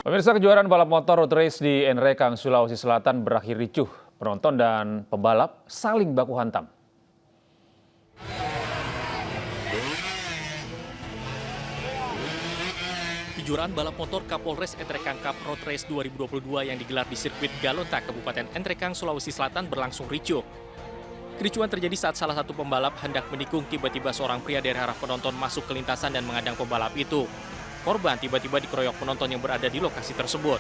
Pemirsa, kejuaraan balap motor road race di Nrekang, Sulawesi Selatan berakhir ricuh. Penonton dan pembalap saling baku hantam. Kejuaraan balap motor Kapolres Nrekang Cup Road Race 2022 yang digelar di sirkuit Galonta, Kabupaten Nrekang, Sulawesi Selatan berlangsung ricuh. Kericuan terjadi saat salah satu pembalap hendak menikung, tiba-tiba seorang pria dari arah penonton masuk ke lintasan dan mengadang pembalap itu. Korban tiba-tiba dikeroyok penonton yang berada di lokasi tersebut.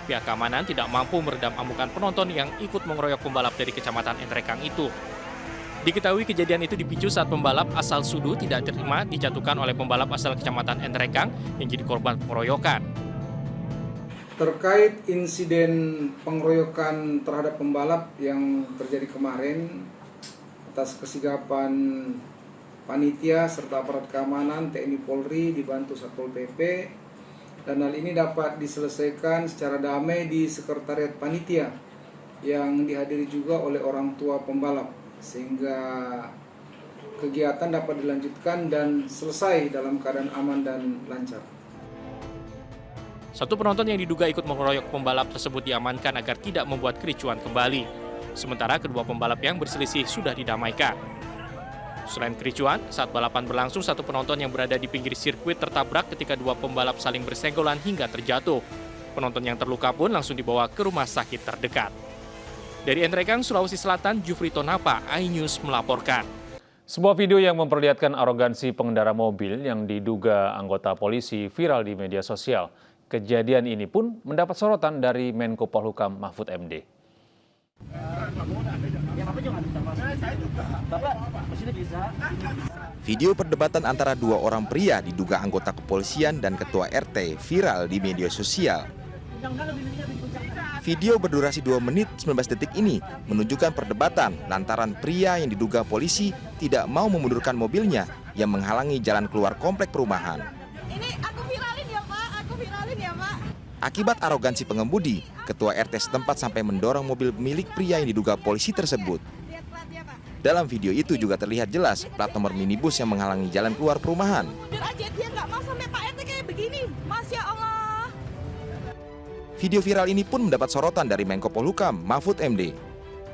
Pihak keamanan tidak mampu meredam amukan penonton yang ikut mengeroyok pembalap dari Kecamatan Nrekang itu. Diketahui kejadian itu dipicu saat pembalap asal Sudu tidak terima dijatuhkan oleh pembalap asal Kecamatan Nrekang yang jadi korban pengeroyokan. Terkait insiden pengeroyokan terhadap pembalap yang terjadi kemarin, atas kesigapan panitia serta aparat keamanan TNI Polri dibantu Satpol PP, dan hal ini dapat diselesaikan secara damai di sekretariat panitia yang dihadiri juga oleh orang tua pembalap, sehingga kegiatan dapat dilanjutkan dan selesai dalam keadaan aman dan lancar. Satu penonton yang diduga ikut mengeroyok pembalap tersebut diamankan agar tidak membuat kericuan kembali. Sementara kedua pembalap yang berselisih sudah didamaikan. Selain kericuan, saat balapan berlangsung, satu penonton yang berada di pinggir sirkuit tertabrak ketika dua pembalap saling bersenggolan hingga terjatuh. Penonton yang terluka pun langsung dibawa ke rumah sakit terdekat. Dari Nrekang, Sulawesi Selatan, Jufri Tonapa, iNews melaporkan. Sebuah video yang memperlihatkan arogansi pengendara mobil yang diduga anggota polisi viral di media sosial. Kejadian ini pun mendapat sorotan dari Menko Polhukam Mahfud MD. Video perdebatan antara dua orang pria diduga anggota kepolisian dan ketua RT viral di media sosial. Video berdurasi 2 menit 19 detik ini menunjukkan perdebatan lantaran pria yang diduga polisi tidak mau memundurkan mobilnya yang menghalangi jalan keluar komplek perumahan. Ini aku viralin ya Pak, Akibat arogansi pengemudi, ketua RT setempat sampai mendorong mobil milik pria yang diduga polisi tersebut. Dalam video itu juga terlihat jelas plat nomor minibus yang menghalangi jalan keluar perumahan. Dia nggak mau sampai Pak RT kayak begini, Masya Allah. Video viral ini pun mendapat sorotan dari Menko Polhukam Mahfud MD.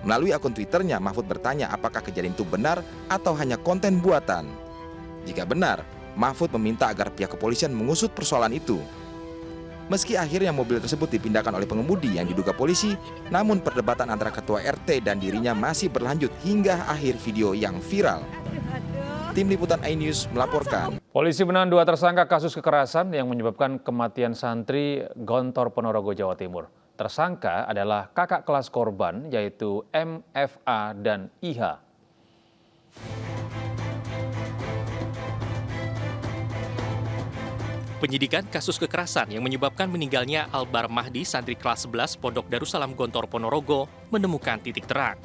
Melalui akun Twitternya, Mahfud bertanya apakah kejadian itu benar atau hanya konten buatan. Jika benar, Mahfud meminta agar pihak kepolisian mengusut persoalan itu. Meski akhirnya mobil tersebut dipindahkan oleh pengemudi yang diduga polisi, namun perdebatan antara ketua RT dan dirinya masih berlanjut hingga akhir video yang viral. Tim Liputan iNews melaporkan. Polisi menahan 2 tersangka kasus kekerasan yang menyebabkan kematian santri Gontor Ponorogo, Jawa Timur. Tersangka adalah kakak kelas korban, yaitu MFA dan IH. Penyidikan kasus kekerasan yang menyebabkan meninggalnya Albar Mahdi, santri kelas 11 Pondok Darussalam Gontor Ponorogo, menemukan titik terang.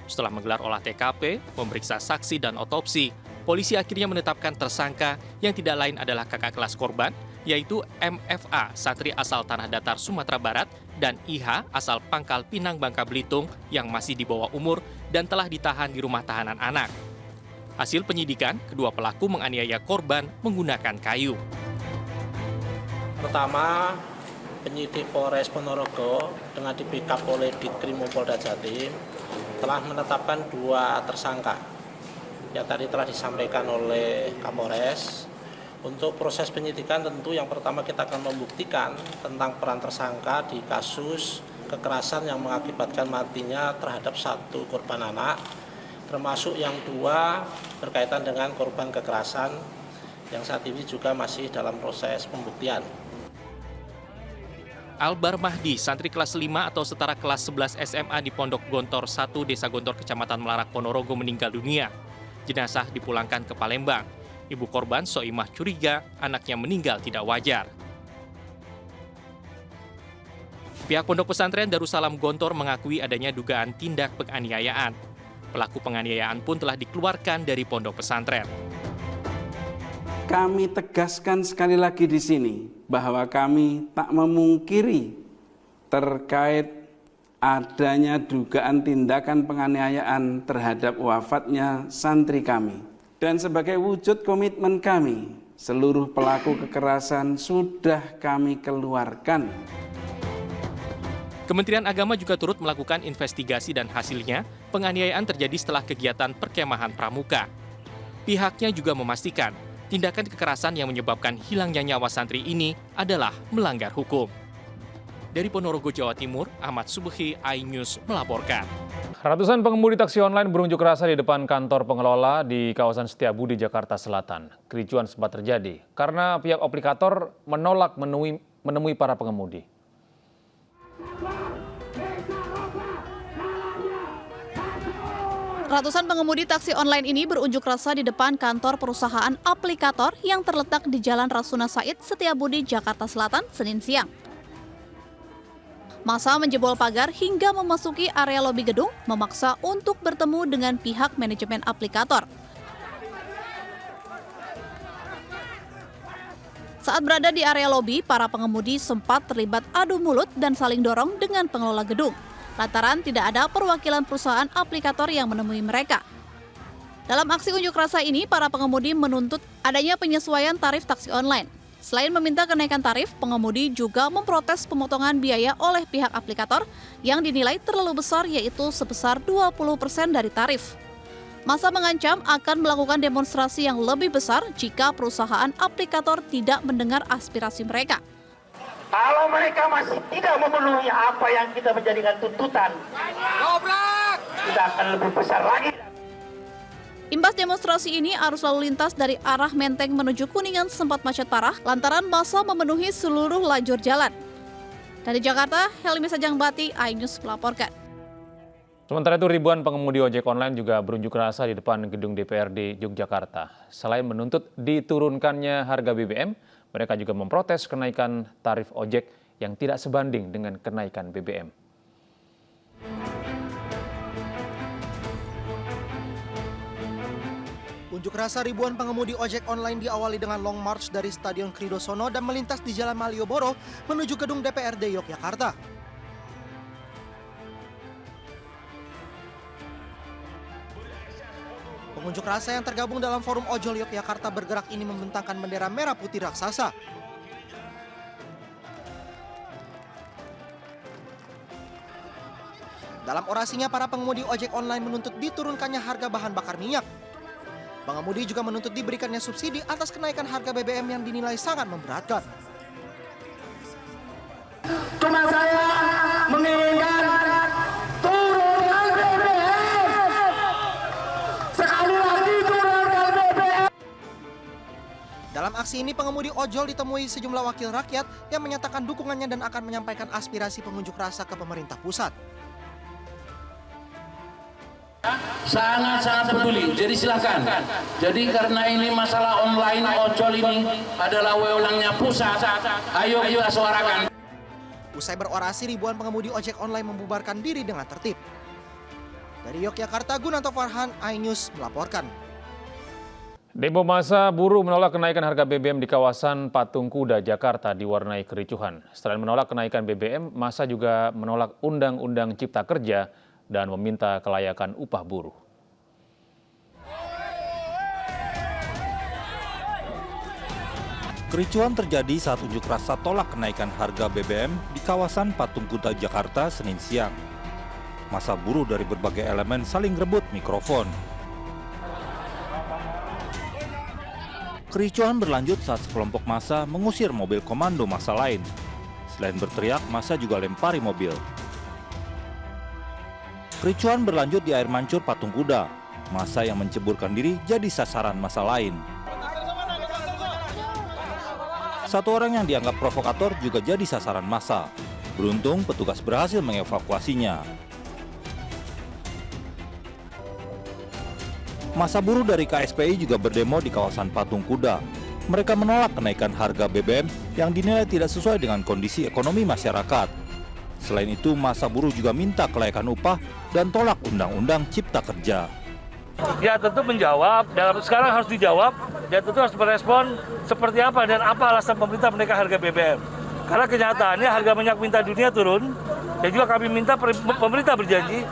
Setelah menggelar olah TKP, memeriksa saksi dan otopsi, polisi akhirnya menetapkan tersangka yang tidak lain adalah kakak kelas korban, yaitu MFA, santri asal Tanah Datar, Sumatera Barat, dan IH, asal Pangkal Pinang, Bangka Belitung, yang masih di bawah umur dan telah ditahan di rumah tahanan anak. Hasil penyidikan, kedua pelaku menganiaya korban menggunakan kayu. Pertama, penyidik Polres Ponorogo dengan di-backup oleh Ditkrim Polda Jatim telah menetapkan 2 tersangka yang tadi telah disampaikan oleh Kapolres. Untuk proses penyidikan tentu yang pertama kita akan membuktikan tentang peran tersangka di kasus kekerasan yang mengakibatkan matinya terhadap 1 korban anak, termasuk yang 2 berkaitan dengan korban kekerasan yang saat ini juga masih dalam proses pembuktian. Albar Mahdi, santri kelas 5 atau setara kelas 11 SMA di Pondok Gontor 1, Desa Gontor, Kecamatan Melarak, Ponorogo, meninggal dunia. Jenazah dipulangkan ke Palembang. Ibu korban, Soimah, curiga anaknya meninggal tidak wajar. Pihak Pondok Pesantren Darussalam Gontor mengakui adanya dugaan tindak penganiayaan. Pelaku penganiayaan pun telah dikeluarkan dari pondok pesantren. Kami tegaskan sekali lagi di sini bahwa kami tak memungkiri terkait adanya dugaan tindakan penganiayaan terhadap wafatnya santri kami. Dan sebagai wujud komitmen kami seluruh pelaku kekerasan sudah kami keluarkan. Kementerian Agama juga turut melakukan investigasi dan hasilnya penganiayaan terjadi setelah kegiatan perkemahan pramuka. Pihaknya juga memastikan tindakan kekerasan yang menyebabkan hilangnya nyawa santri ini adalah melanggar hukum. Dari Ponorogo, Jawa Timur, Ahmad Subhi, iNews melaporkan. Ratusan pengemudi taksi online berunjuk rasa di depan kantor pengelola di kawasan Setiabudi, Jakarta Selatan. Kericuan sempat terjadi karena pihak aplikator menolak menemui para pengemudi. Ratusan pengemudi taksi online ini berunjuk rasa di depan kantor perusahaan aplikator yang terletak di Jalan Rasuna Said, Setiabudi, Jakarta Selatan, Senin siang. Massa menjebol pagar hingga memasuki area lobi gedung, memaksa untuk bertemu dengan pihak manajemen aplikator. Saat berada di area lobi, para pengemudi sempat terlibat adu mulut dan saling dorong dengan pengelola gedung, lantaran tidak ada perwakilan perusahaan aplikator yang menemui mereka. Dalam aksi unjuk rasa ini, para pengemudi menuntut adanya penyesuaian tarif taksi online. Selain meminta kenaikan tarif, pengemudi juga memprotes pemotongan biaya oleh pihak aplikator yang dinilai terlalu besar, yaitu sebesar 20% dari tarif. Massa mengancam akan melakukan demonstrasi yang lebih besar jika perusahaan aplikator tidak mendengar aspirasi mereka. Kalau mereka masih tidak memenuhi apa yang kita menjadikan tuntutan, kita akan lebih besar lagi. Imbas demonstrasi ini, arus lalu lintas dari arah Menteng menuju Kuningan sempat macet parah lantaran massa memenuhi seluruh lajur jalan. Dari Jakarta, Helmi Sajangbati, iNews melaporkan. Sementara itu, ribuan pengemudi ojek online juga berunjuk rasa di depan gedung DPRD Yogyakarta. Selain menuntut diturunkannya harga BBM, mereka juga memprotes kenaikan tarif ojek yang tidak sebanding dengan kenaikan BBM. Unjuk rasa ribuan pengemudi ojek online diawali dengan long march dari Stadion Kridosono dan melintas di Jalan Malioboro menuju gedung DPRD Yogyakarta. Pengunjuk rasa yang tergabung dalam Forum Ojol Yogyakarta Bergerak ini membentangkan bendera merah putih raksasa. Dalam orasinya, para pengemudi ojek online menuntut diturunkannya harga bahan bakar minyak. Pengemudi juga menuntut diberikannya subsidi atas kenaikan harga BBM yang dinilai sangat memberatkan. Cuma saya menginginkan turunkan BBM. Sekali lagi turunkan BBM. Dalam aksi ini, pengemudi ojol ditemui sejumlah wakil rakyat yang menyatakan dukungannya dan akan menyampaikan aspirasi pengunjuk rasa ke pemerintah pusat. Sangat-sangat peduli, jadi silakan. Jadi karena ini masalah online ojol ini adalah wewenangnya pusat, ayo kita suarakan. Usai berorasi, ribuan pengemudi ojek online membubarkan diri dengan tertib. Dari Yogyakarta, Gunanto Farhan, iNews melaporkan. Demo massa buruh menolak kenaikan harga BBM di kawasan Patung Kuda, Jakarta diwarnai kericuhan. Selain menolak kenaikan BBM, massa juga menolak Undang-Undang Cipta Kerja dan meminta kelayakan upah buruh. Kericuhan terjadi saat unjuk rasa tolak kenaikan harga BBM di kawasan Patung Kuda, Jakarta, Senin siang. Massa buruh dari berbagai elemen saling rebut mikrofon. Kericuhan berlanjut saat sekelompok massa mengusir mobil komando massa lain. Selain berteriak, massa juga lempari mobil. Kericuhan berlanjut di air mancur Patung Kuda. Massa yang menceburkan diri jadi sasaran massa lain. Satu orang yang dianggap provokator juga jadi sasaran massa. Beruntung petugas berhasil mengevakuasinya. Massa buruh dari KSPI juga berdemo di kawasan Patung Kuda. Mereka menolak kenaikan harga BBM yang dinilai tidak sesuai dengan kondisi ekonomi masyarakat. Selain itu, massa buruh juga minta kelayakan upah dan tolak Undang-Undang Cipta Kerja. Ya tentu menjawab, sekarang harus dijawab, dan tentu harus merespon seperti apa dan apa alasan pemerintah menaikkan harga BBM. Karena kenyataannya harga minyak dunia turun, dan juga kami minta pemerintah berjanji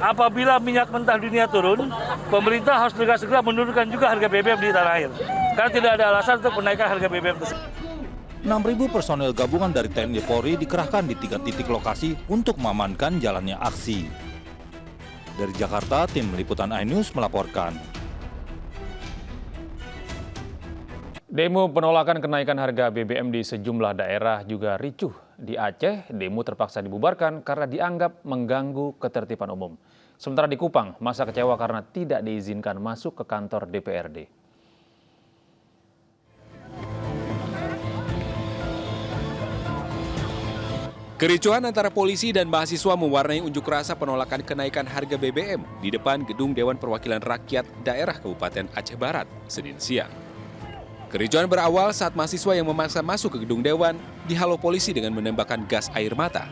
apabila minyak mentah dunia turun, pemerintah harus segera menurunkan juga harga BBM di tanah air. Karena tidak ada alasan untuk menaikkan harga BBM tersebut. 6.000 personel gabungan dari TNI Polri dikerahkan di 3 titik lokasi untuk mengamankan jalannya aksi. Dari Jakarta, tim liputan iNews melaporkan. Demo penolakan kenaikan harga BBM di sejumlah daerah juga ricuh. Di Aceh, demo terpaksa dibubarkan karena dianggap mengganggu ketertiban umum. Sementara di Kupang, masa kecewa karena tidak diizinkan masuk ke kantor DPRD. Kericuhan antara polisi dan mahasiswa mewarnai unjuk rasa penolakan kenaikan harga BBM di depan Gedung Dewan Perwakilan Rakyat Daerah Kabupaten Aceh Barat, Senin siang. Kericuhan berawal saat mahasiswa yang memaksa masuk ke gedung Dewan dihalau polisi dengan menembakkan gas air mata.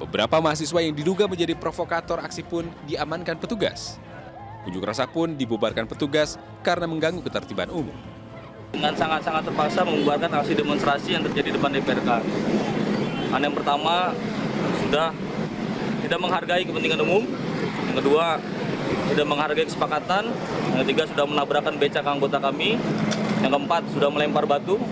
Beberapa mahasiswa yang diduga menjadi provokator aksi pun diamankan petugas. Unjuk rasa pun dibubarkan petugas karena mengganggu ketertiban umum. Dengan sangat-sangat terpaksa membubarkan aksi demonstrasi yang terjadi di depan DPRK. Yang pertama, sudah tidak menghargai kepentingan umum. Yang kedua, tidak menghargai kesepakatan. Yang ketiga, sudah menabrakkan becak anggota kami. Yang keempat, sudah melempar batu.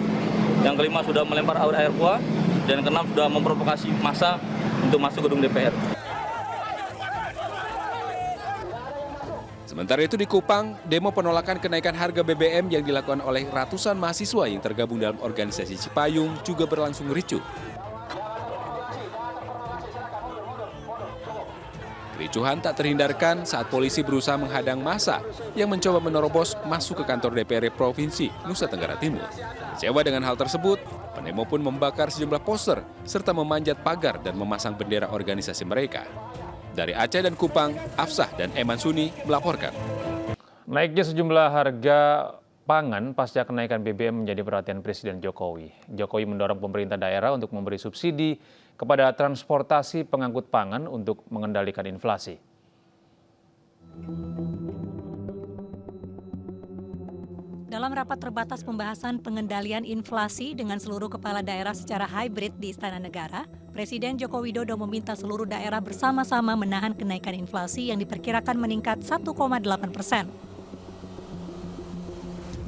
Yang kelima, sudah melempar air buah. Dan yang keenam, sudah memprovokasi massa untuk masuk gedung DPR. Sementara itu di Kupang, demo penolakan kenaikan harga BBM yang dilakukan oleh ratusan mahasiswa yang tergabung dalam organisasi Cipayung juga berlangsung ricuh. Kericuhan tak terhindarkan saat polisi berusaha menghadang massa yang mencoba menerobos masuk ke kantor DPRD Provinsi Nusa Tenggara Timur. Kecewa dengan hal tersebut, pendemo pun membakar sejumlah poster serta memanjat pagar dan memasang bendera organisasi mereka. Dari Aceh dan Kupang, Afsah dan Eman Suni melaporkan. Naiknya sejumlah harga pangan pasca kenaikan BBM menjadi perhatian Presiden Jokowi. Jokowi mendorong pemerintah daerah untuk memberi subsidi kepada transportasi pengangkut pangan untuk mengendalikan inflasi. Dalam rapat terbatas pembahasan pengendalian inflasi dengan seluruh kepala daerah secara hybrid di Istana Negara, Presiden Joko Widodo meminta seluruh daerah bersama-sama menahan kenaikan inflasi yang diperkirakan meningkat 1,8%.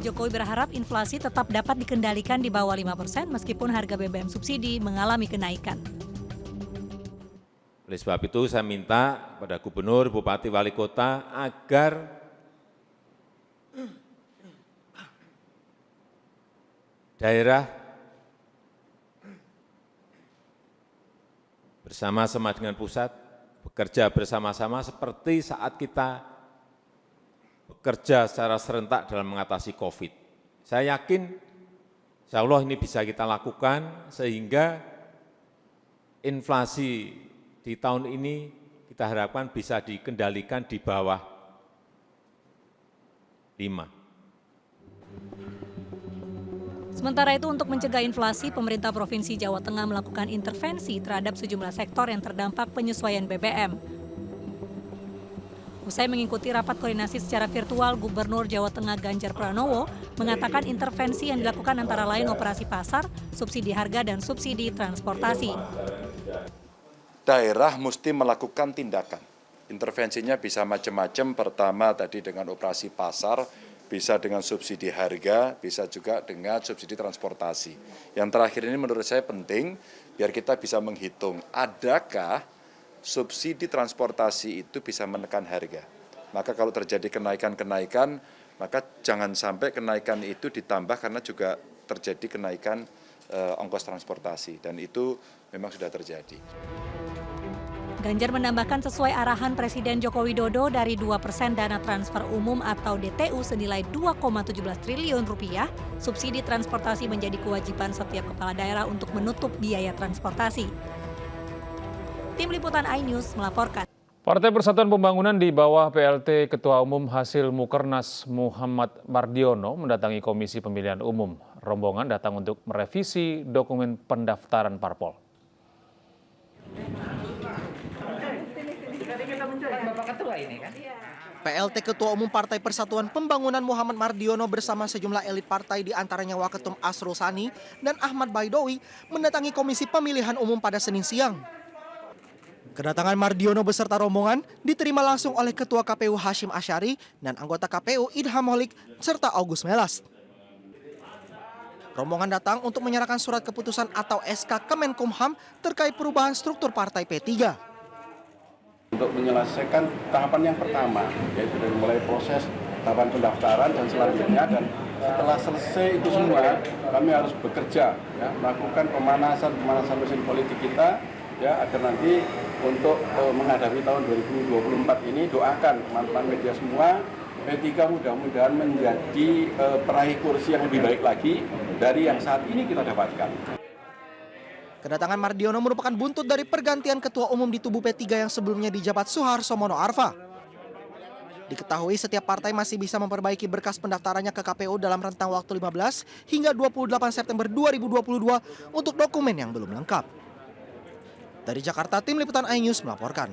Jokowi berharap inflasi tetap dapat dikendalikan di bawah 5% meskipun harga BBM subsidi mengalami kenaikan. Oleh sebab itu saya minta pada gubernur, bupati, wali kota agar daerah bersama-sama dengan pusat bekerja bersama-sama seperti saat kita bekerja secara serentak dalam mengatasi COVID. Saya yakin, insya Allah ini bisa kita lakukan sehingga inflasi di tahun ini kita harapkan bisa dikendalikan di bawah 5. Sementara itu untuk mencegah inflasi, pemerintah Provinsi Jawa Tengah melakukan intervensi terhadap sejumlah sektor yang terdampak penyesuaian BBM. Usai mengikuti rapat koordinasi secara virtual, Gubernur Jawa Tengah Ganjar Pranowo mengatakan intervensi yang dilakukan antara lain operasi pasar, subsidi harga, dan subsidi transportasi. Daerah mesti melakukan tindakan. Intervensinya bisa macam-macam. Pertama tadi dengan operasi pasar, bisa dengan subsidi harga, bisa juga dengan subsidi transportasi. Yang terakhir ini menurut saya penting, biar kita bisa menghitung adakah subsidi transportasi itu bisa menekan harga. Maka kalau terjadi kenaikan-kenaikan, maka jangan sampai kenaikan itu ditambah karena juga terjadi kenaikan ongkos transportasi. Dan itu memang sudah terjadi. Ganjar menambahkan sesuai arahan Presiden Joko Widodo dari 2% dana transfer umum atau DTU senilai 2,17 triliun rupiah, subsidi transportasi menjadi kewajiban setiap kepala daerah untuk menutup biaya transportasi. Tim Liputan iNews melaporkan. Partai Persatuan Pembangunan di bawah PLT Ketua Umum Hasil Mukernas Muhammad Mardiono mendatangi Komisi Pemilihan Umum. Rombongan datang untuk merevisi dokumen pendaftaran parpol. PLT Ketua Umum Partai Persatuan Pembangunan Muhammad Mardiono bersama sejumlah elit partai diantaranya Waketum Asrul Sani dan Ahmad Baidowi mendatangi Komisi Pemilihan Umum pada Senin siang. Kedatangan Mardiono beserta rombongan diterima langsung oleh Ketua KPU Hashim Asyari dan anggota KPU Idham Holik serta August Melas. Rombongan datang untuk menyerahkan surat keputusan atau SK Kemenkumham terkait perubahan struktur partai P3. Untuk menyelesaikan tahapan yang pertama, yaitu dari mulai proses tahapan pendaftaran dan selanjutnya, dan setelah selesai itu semua, kami harus bekerja, ya, melakukan pemanasan mesin politik kita, ya, agar nanti untuk menghadapi tahun 2024 ini, doakan teman-teman media semua, P3 mudah-mudahan menjadi peraih kursi yang lebih baik lagi dari yang saat ini kita dapatkan. Kedatangan Mardiono merupakan buntut dari pergantian ketua umum di tubuh P3 yang sebelumnya dijabat Suharso Mono Arfa. Diketahui setiap partai masih bisa memperbaiki berkas pendaftarannya ke KPU dalam rentang waktu 15 hingga 28 September 2022 untuk dokumen yang belum lengkap. Dari Jakarta, Tim Liputan iNews melaporkan.